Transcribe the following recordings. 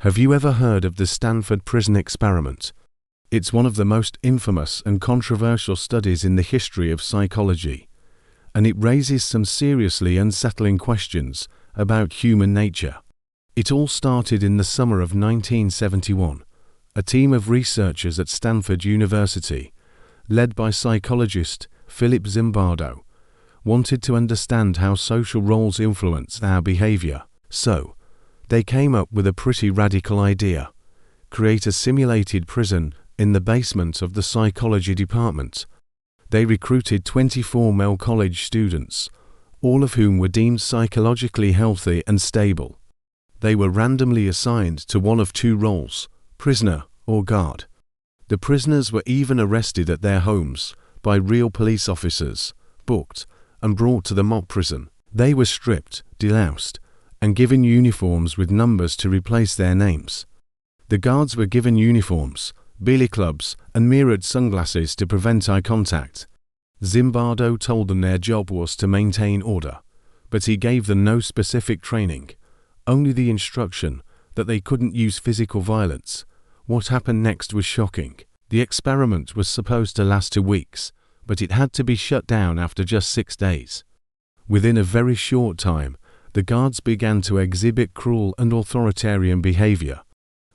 Have you ever heard of the Stanford Prison Experiment? It's one of the most infamous and controversial studies in the history of psychology, and it raises some seriously unsettling questions about human nature. It all started in the summer of 1971. A team of researchers at Stanford University, led by psychologist Philip Zimbardo, wanted to understand how social roles influence our behavior. So, they came up with a pretty radical idea: create a simulated prison in the basement of the psychology department. They recruited 24 male college students, all of whom were deemed psychologically healthy and stable. They were randomly assigned to one of two roles, prisoner or guard. The prisoners were even arrested at their homes by real police officers, booked, and brought to the mock prison. They were stripped, deloused, and given uniforms with numbers to replace their names. The guards were given uniforms, billy clubs, and mirrored sunglasses to prevent eye contact. Zimbardo told them their job was to maintain order, but he gave them no specific training, only the instruction that they couldn't use physical violence. What happened next was shocking. The experiment was supposed to last 2 weeks, but it had to be shut down after just 6 days. Within a very short time, the guards began to exhibit cruel and authoritarian behavior.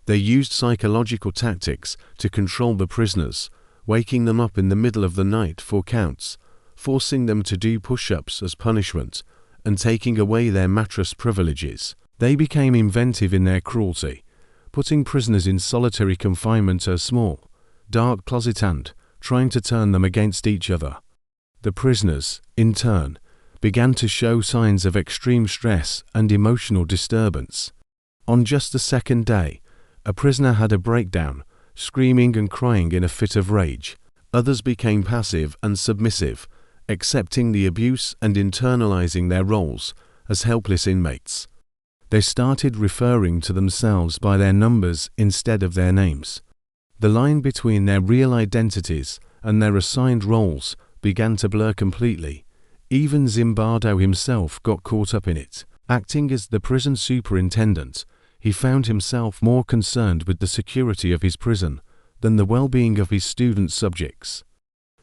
They used psychological tactics to control the prisoners, waking them up in the middle of the night for counts, forcing them to do push-ups as punishment, and taking away their mattress privileges. They became inventive in their cruelty, putting prisoners in solitary confinement in a small, dark closet and trying to turn them against each other. The prisoners, in turn, began to show signs of extreme stress and emotional disturbance. On just the second day, a prisoner had a breakdown, screaming and crying in a fit of rage. Others became passive and submissive, accepting the abuse and internalizing their roles as helpless inmates. They started referring to themselves by their numbers instead of their names. The line between their real identities and their assigned roles began to blur completely. Even Zimbardo himself got caught up in it. Acting as the prison superintendent, he found himself more concerned with the security of his prison than the well-being of his student subjects.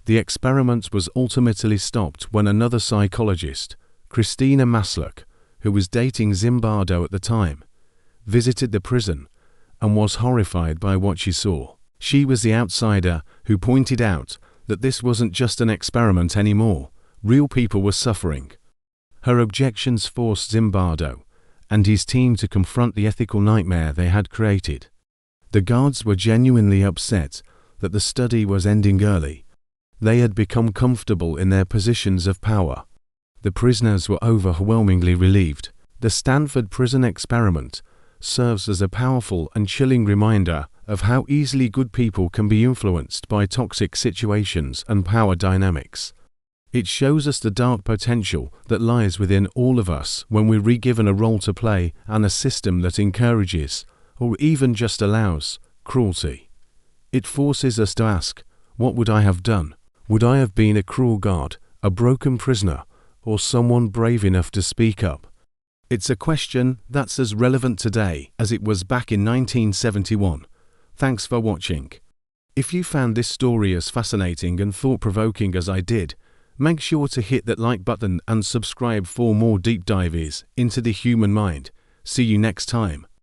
The experiment was ultimately stopped when another psychologist, Christina Maslach, who was dating Zimbardo at the time, visited the prison and was horrified by what she saw. She was the outsider who pointed out that this wasn't just an experiment anymore. Real people were suffering. Her objections forced Zimbardo and his team to confront the ethical nightmare they had created. The guards were genuinely upset that the study was ending early. They had become comfortable in their positions of power. The prisoners were overwhelmingly relieved. The Stanford Prison Experiment serves as a powerful and chilling reminder of how easily good people can be influenced by toxic situations and power dynamics. It shows us the dark potential that lies within all of us when we're re-given a role to play and a system that encourages, or even just allows, cruelty. It forces us to ask, what would I have done? Would I have been a cruel guard, a broken prisoner, or someone brave enough to speak up? It's a question that's as relevant today as it was back in 1971. Thanks for watching. If you found this story as fascinating and thought-provoking as I did, make sure to hit that like button and subscribe for more deep dives into the human mind. See you next time.